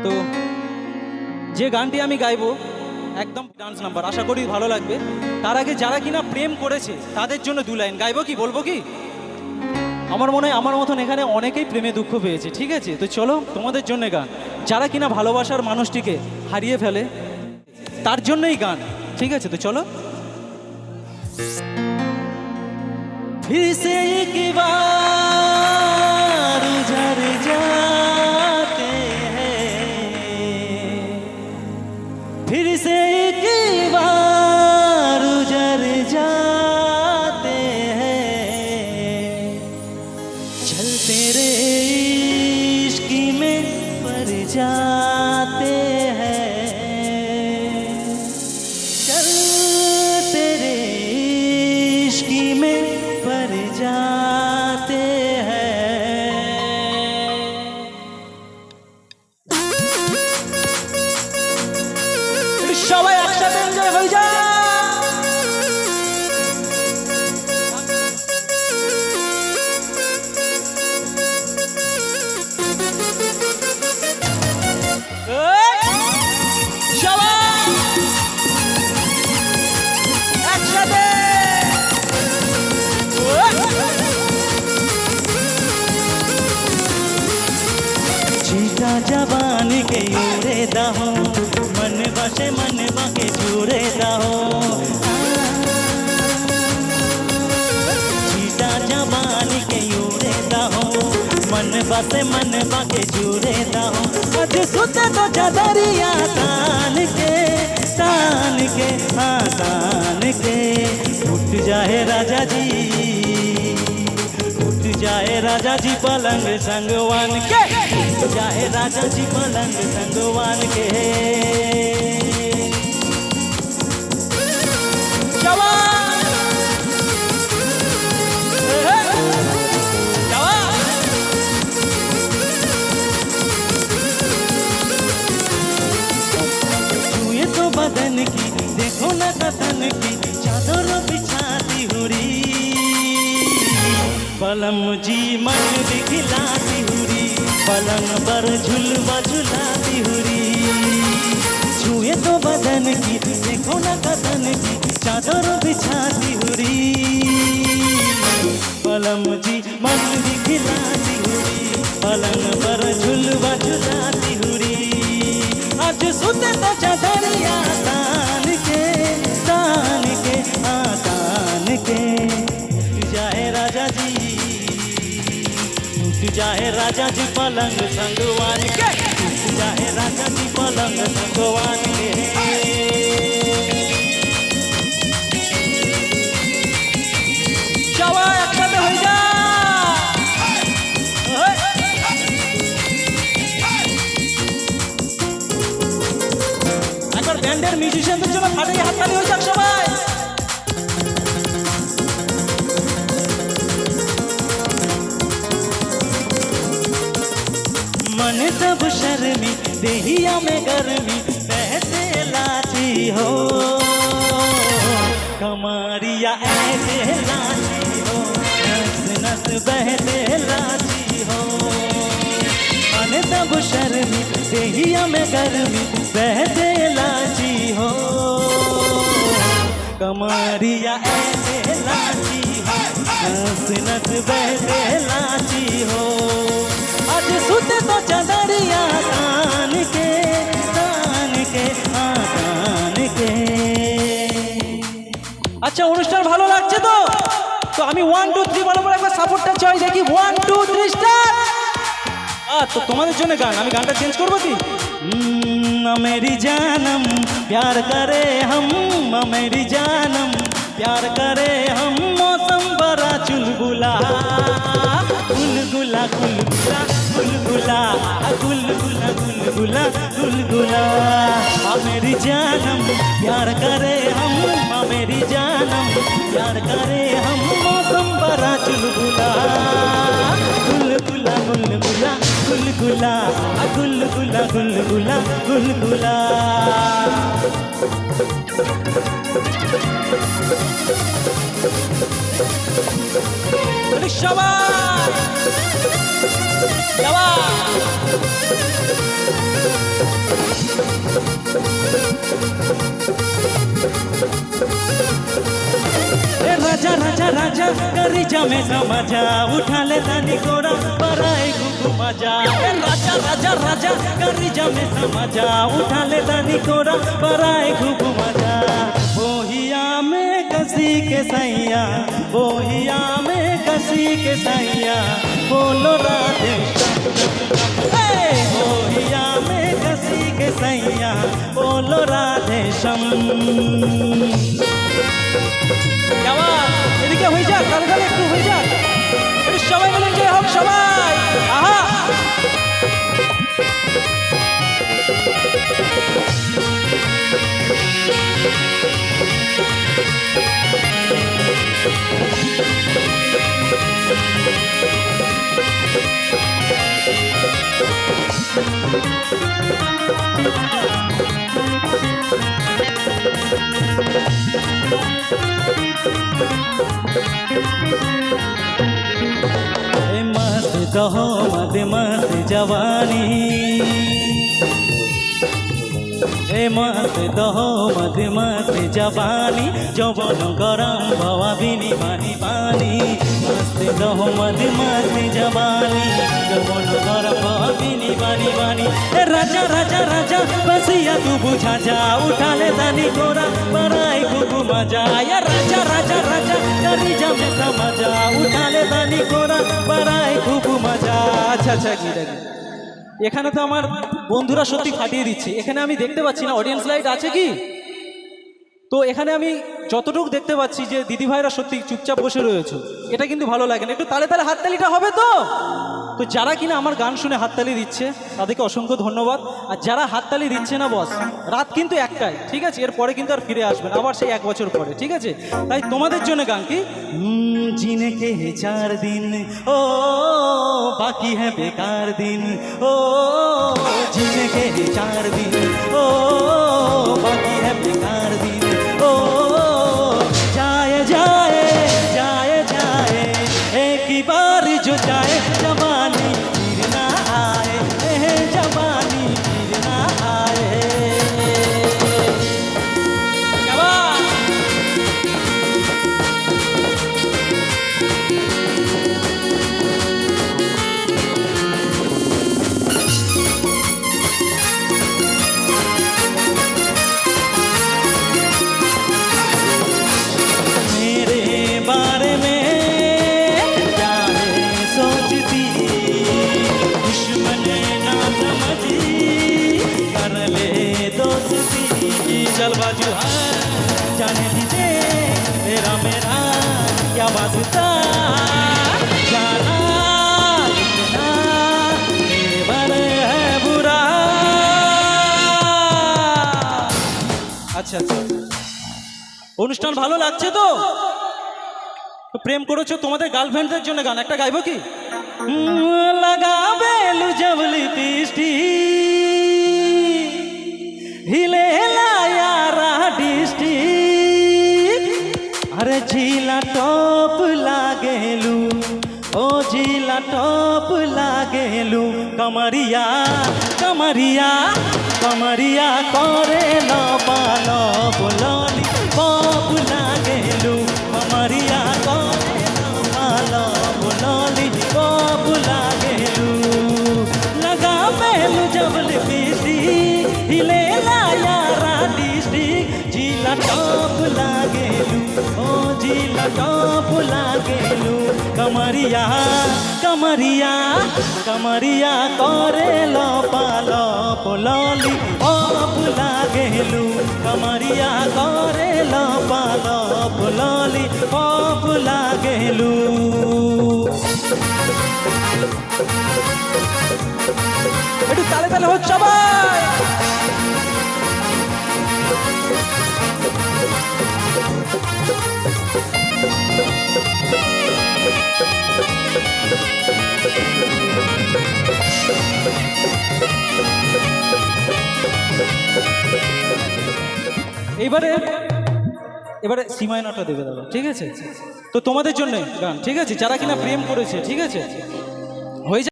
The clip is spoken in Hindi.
তো যে গানটি আমি গাইবো একদম ডান্স নাম্বার, আশা করি ভালো লাগবে। তার আগে যারা কিনা প্রেম করেছে তাদের জন্য দু লাইন গাইবো, কি বলবো কি? আমার মনে হয় আমার মতন এখানে অনেকেই প্রেমে দুঃখ পেয়েছে, ঠিক আছে? তো চলো তোমাদের জন্য গান, যারা কিনা ভালোবাসার মানুষটিকে হারিয়ে ফেলে তার জন্যই গান, ঠিক আছে? তো চলো। फिर से एक बार उजड़ जाते हैं, फिर से एक बार उजड़ जाते हैं, चल तेरे इश्क में पड़ जाते हैं, चल तेरे इश्क में पर जाते हैं। সবাই একসাথে এনজয় হয়ে যায়। जीता जवान के उड़े दहो, मन बसे मन बाके जुड़े दहो, जीता जवान के उड़े दहो, मन बसे मन बाके जुड़े दहो, आज सुते तो चदरिया तान के हाँ तान के, उठ जाए राजा जी, उठ जाए राजा जी पलंग संगवान के, उठ जाए राजा जी पलंग संगवान के। छुए तो बदन की देखो न कतन की, चादर बिछाती हुरी, पलम जी मन दिखलाती हुरी, पलंग पर झुलवा झुलाती हुरी। छुए तो बदन की देखो न कतन की, चादर बिछाती हुरी, पलम जी मन दिखलाती हुरी, पलंग पर झुलवा झुलाती हुरी, आज सुते तो चदरिया तान के हाँ तान के, जाए राजा जी, उठ जाए राजा जी पलंग संगवान के, उठ जाए राजा जी पलंग संगवान के। সবাই একসাথে হয়ে যা। একবার ব্যান্ডের মিউজিশিয়ানদের জন্য ফাটিয়ে হাততালি হয়ে যাক সবাই। मन तब शर्मी देहिया में गर्मी बहते लाची हो, कमारिया ऐसे लाची हो, नस नस बहते लाची हो, मन तब शर्मी देहिया में गर्मी बहते लाची हो, कमारिया ऐसे लाची हो, नस नस बहते लाची हो, आज सुते तो चदरिया तान के हाँ तान के। আচ্ছা অনুষ্ঠান ভালো লাগছে তো? তো আমি 1 2 3 বলার পর একবার সাপোর্টটা চাই, দেখি 1 2 3 স্টার্ট। তো তোমাদের জন্য গান, আমি গানটা চেঞ্জ করবো কি? मेरी जानम प्यार करे हम, मेरी जानम प्यार करे हम, मौसम बड़ा चुलबुला, गुलगुला गुलगुला गुलगुला गुलगुला गुलगुला गुलगुला, मेरी जानम प्यार करे हम, मेरी जानम प्यार करे हम, मौसम बड़ा चुलबुला, गुलगुला गुलगुला गुलगुला गुलगुला गुलगुला गुलगुला। সবাই करी जमे समझा उठा ले दानी कोरा बराए घुघु मजा राजा राजा राजा करी जमे समझा उठा ले दानी कोरा बराए घुघु मजा बोहिया में कसी के सैया बोहिया में कसी के सैया बोलो राधे बोहिया में कसी के सैया बोलो राधे श्याम এদিকে হয়ে যাক তাহলে তাহলে একটু হয়ে যাক একটু সবাই মিলে যে হোক সবাই আহা मस्त कहो मद मस्त जवानी मस्त दहो मद मस्त जवानी जवन गरम भवा बिनी पानी पानी मस्त दहो मद मस्त जवानी जवन गरम भवा बिनी पानी पानी राजा राजा राजा बसिया तू बुझा जा उठा ले दानी कोरा बराई खूब मजा या राजा राजा राजा करी जमे समझा उठा ले दानी कोरा बराई खूब मजा अच्छा अच्छा की लगी এখানে তো আমার বন্ধুরা সত্যি ফাটিয়ে দিচ্ছে এখানে আমি দেখতে পাচ্ছি না অডিয়েন্স লাইট আছে কি তো এখানে আমি যতটুকু দেখতে পাচ্ছি যে দিদি ভাইরা সত্যি চুপচাপ বসে রয়েছে এটা কিন্তু ভালো লাগে না একটু তালে তালে হাততালিটা হবে তো তো যারা কিনা আমার গান শুনে হাততালি দিচ্ছে তাদেরকে অসংখ্য ধন্যবাদ আর যারা হাততালি দিচ্ছে না বস রাত কিন্তু একটাই ঠিক আছে এরপরে কিন্তু আর ফিরে আসবেন আবার সেই এক বছর পরে ঠিক আছে তাই তোমাদের জন্য গান কি जीने के 4 दिन ओ बाकी है बेकार दिन ओ जीने के 4 दिन ओ बाकी है बेकार दिन ओ जाए जाए जाए जाए एक ही बार जो जाए जवानी फिर ना आए जवानी फिर ना आए जलबाजू है जाने दीजिए मेरा मेरा क्या वास्ता जाना लिखना निर्भर है बुरा अच्छा अच्छा অনুষ্ঠান ভালো লাগছে তো প্রেম করেছো তোমাদের গার্লফ্রেন্ডদের জন্য গান একটা গাইবো কি লাগাবে লুজবলি পিস্টি हिले लायारा डिस्ट्रिक्ट अरे झीला टॉप लागेलू ओ झीला टॉप लागेलू कमरिया कमरिया कमरिया करे लो पालो बोलोली पॉप लागेलू कमरिया करे लो पालो बोलोली पॉप लागेलू लगा बेलू जबल पीसी हिले लायारा डिस्ट्रिक्ट जिला टॉप लागेलू ओ जिला टॉप लागेलू कमरिया कमरिया कमरिया करे लो पालो पोलोली पॉप लागेलू कमरिया करे लो पालो पोलोली पॉप लागेलू একটু তালে তালে হচ্ছে সবাই এবারে এবারে সীমানাটা দেবে দাদা ঠিক আছে তো তোমাদের জন্য গান ঠিক আছে যারা কিনা প্রেম করেছে ঠিক আছে হয়ে